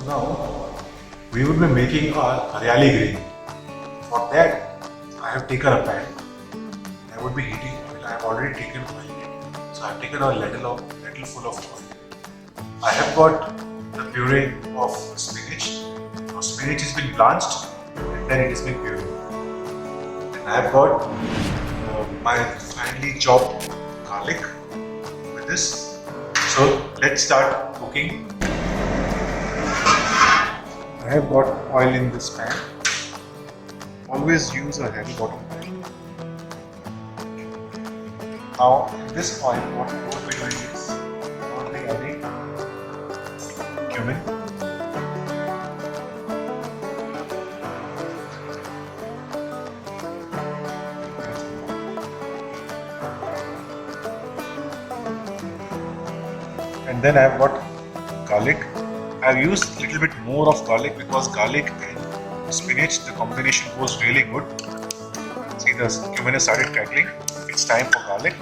now we will be making our haryali gravy. For that, I have taken a pan. I would be heating oil. I have already taken oil. So I have taken a ladle full of oil. I have got the puree of spinach. Now spinach has been blanched and then it has been pureed. And I have got my finely chopped garlic with this. So let's start cooking. I have got oil in this pan. Always use a heavy bottom pan. Now in this oil, what we will be doing is we will be adding cumin. And then I have got garlic. I have used a little bit more of garlic because garlic and spinach, the combination goes really good. See, the cumin has started crackling. It's time for garlic.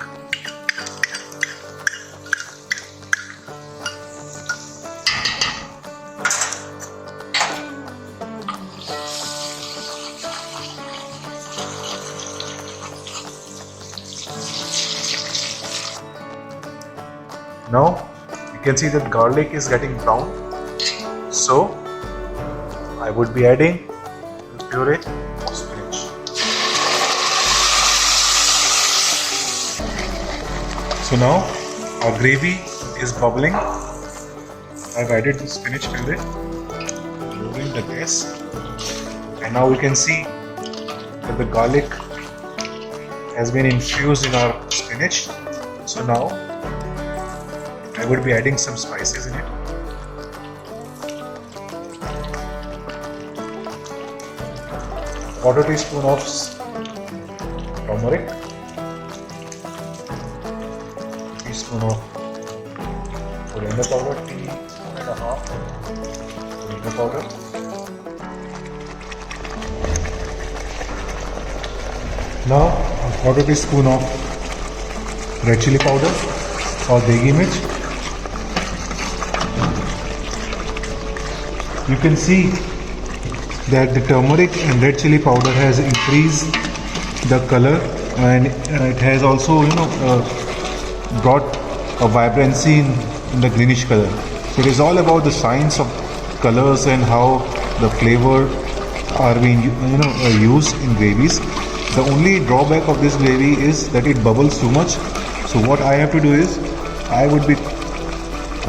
Now you can see that garlic is getting brown. So I would be adding the puree of spinach. So now our gravy is bubbling. I've added the spinach puree, lowering the gas, and now we can see that the garlic has been infused in our spinach. So now I would be adding some spices in it. Quarter teaspoon of turmeric, teaspoon of coriander powder, teaspoon and a half coriander powder, now a quarter teaspoon of red chili powder or degi mirch. You can see that the turmeric and red chili powder has increased the color, and it has also brought a vibrancy in the greenish color. So it is all about the science of colors and how the flavor are being used in gravies. The only drawback of this gravy is that it bubbles too much. So what I have to do is I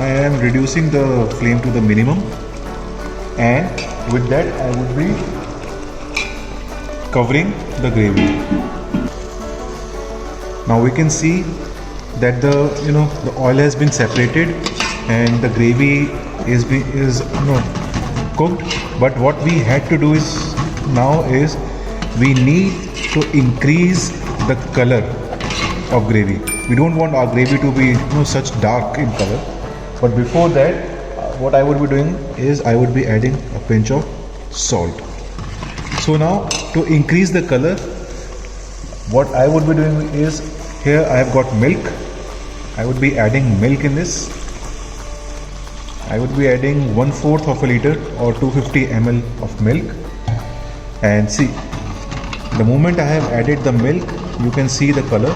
am reducing the flame to the minimum, and with that I would be covering the gravy. Now we can see that the oil has been separated and the gravy is cooked. But what we had to do is we need to increase the color of gravy. We don't want our gravy to be such dark in color. But before that, what I would be doing is I would be adding a pinch of salt. So now to increase the color, what I would be doing is, here I have got milk. I would be adding milk in this. I would be adding 1/4 of a liter or 250 ml of milk. And see, the moment I have added the milk, you can see the color.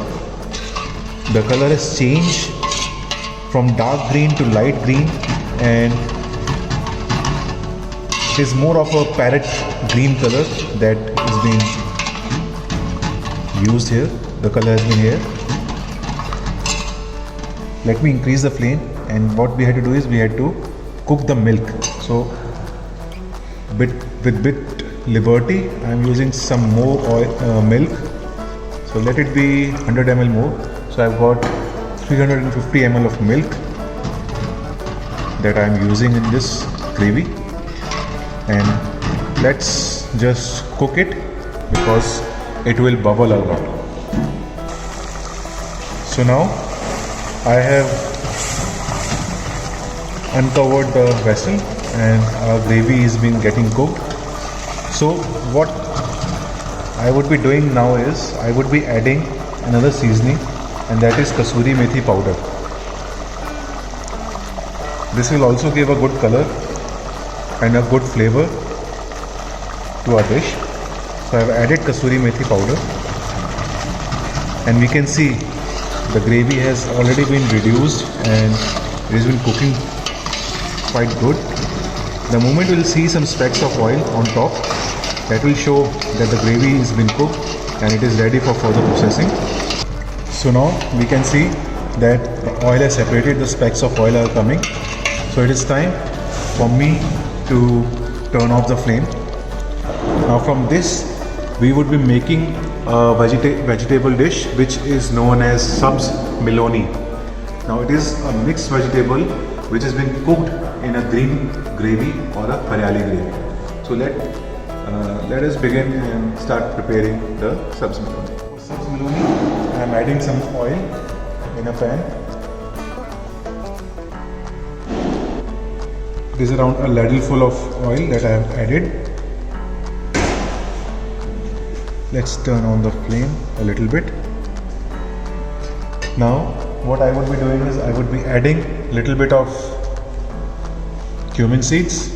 The color has changed from dark green to light green, and it is more of a parrot green color that is being used here. The color has been here. Let me increase the flame, and what we had to do is we had to cook the milk. So with bit liberty, I am using some more milk. So let it be 100 ml more. So I've got 350 ml of milk that I am using in this gravy, and let's just cook it because it will bubble a lot. So now I have uncovered the vessel and our gravy is been getting cooked. So what I would be doing now is I would be adding another seasoning, and that is kasuri methi powder. This will also give a good color and a good flavor to our dish. So I have added kasuri methi powder, and we can see the gravy has already been reduced and it has been cooking quite good. The moment we'll see some specks of oil on top, that will show that the gravy has been cooked and it is ready for further processing. So now we can see that the oil has separated, the specks of oil are coming. So it is time for me to turn off the flame. Now from this we would be making a vegetable dish which is known as sabz miloni. Now it is a mixed vegetable which has been cooked in a green gravy or a haryali gravy. So let us begin and start preparing the sabz miloni. For sabz miloni, I am adding some oil in a pan. It is around a ladle full of oil that I have added. Let's turn on the flame a little bit. Now what I would be doing is I would be adding a little bit of cumin seeds,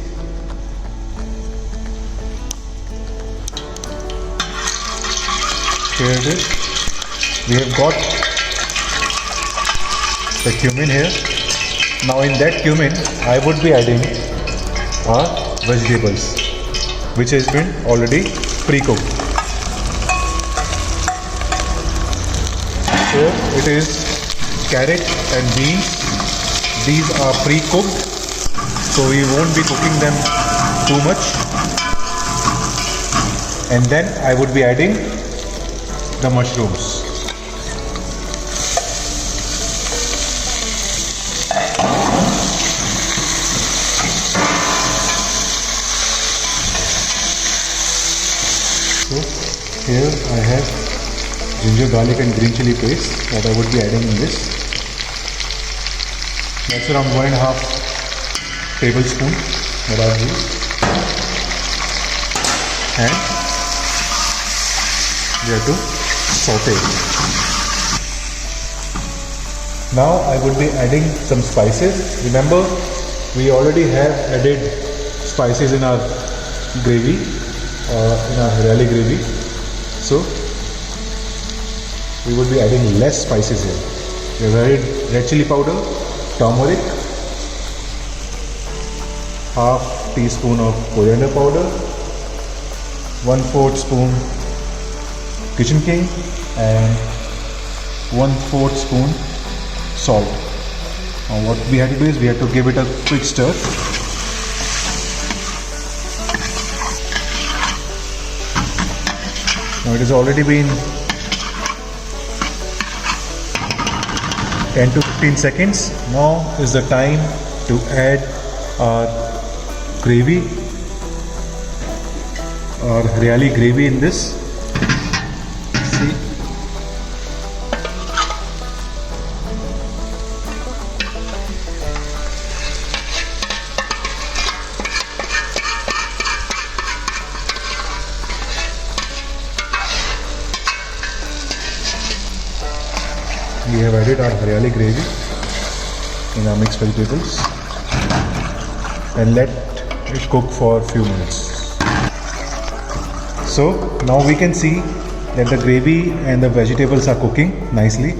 here it is. We have got the cumin here. Now in that cumin I would be adding our vegetables which has been already pre-cooked. Here it is carrot and beans. These are pre-cooked, so we won't be cooking them too much. And then I would be adding the mushrooms. So here I have ginger, garlic and green chili paste that I would be adding in this. That's around 1.5 tablespoon that I have used. And we have to saute it. Now I would be adding some spices. Remember, we already have added spices in our gravy, in our haryali gravy. So we would be adding less spices here. We have added red chili powder, turmeric, half teaspoon of coriander powder, 1/4 spoon kitchen king, and 1/4 spoon salt. Now what we had to do is we had to give it a quick stir. Now it has already been 10 to 15 seconds. Now is the time to add our gravy, our haryali gravy in this. See, we have added our haryali gravy in our mixed vegetables and let it cook for a few minutes. So now we can see that the gravy and the vegetables are cooking nicely.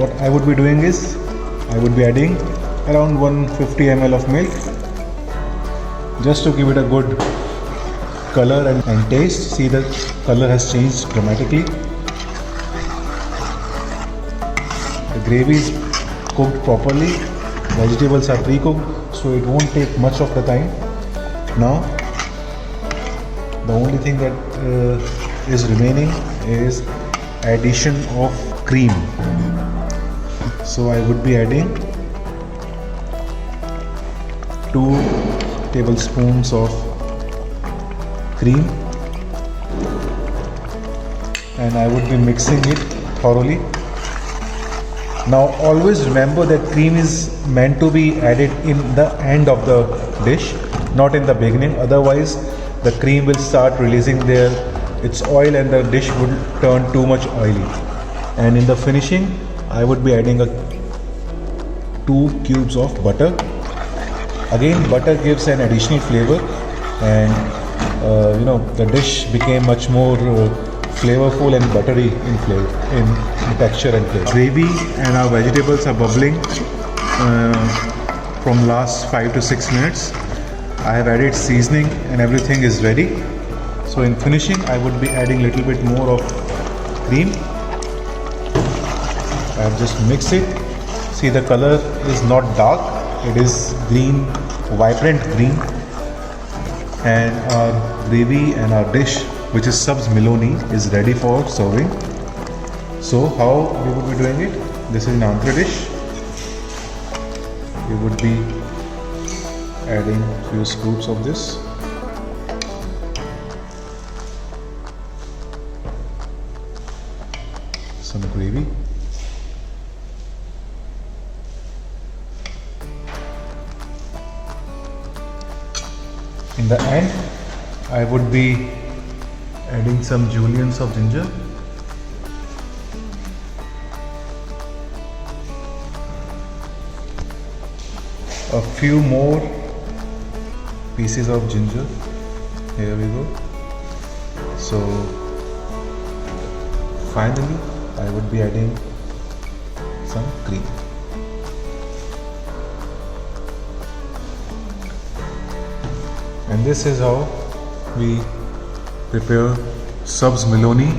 What I would be doing is I would be adding around 150 ml of milk just to give it a good color and taste. See, the color has changed dramatically. The gravy is cooked properly, vegetables are pre-cooked, so it won't take much of the time. Now the only thing that is remaining is addition of cream. So I would be adding 2 tablespoons of cream and I would be mixing it thoroughly. Now always remember that cream is meant to be added in the end of the dish, not in the beginning. Otherwise the cream will start releasing its oil and the dish would turn too much oily. And in the finishing I would be adding 2 cubes of butter Again, butter gives an additional flavor, and the dish became much more flavorful and buttery in flavor, in texture and flavor. Gravy and our vegetables are bubbling from last 5 to 6 minutes. I have added seasoning and everything is ready. So in finishing, I would be adding little bit more of cream. I have just mixed it. See, the color is not dark, it is green, vibrant green. And our gravy and our dish, which is Sabz Miloni, is ready for serving. So how we would be doing it? This is an Andhra dish. We would be adding few scoops of this. Some gravy. In the end, I would be adding some juliennes of ginger. A few more pieces of ginger. Here we go. So finally, I would be adding some cream. And this is how we prepare Sabz Miloni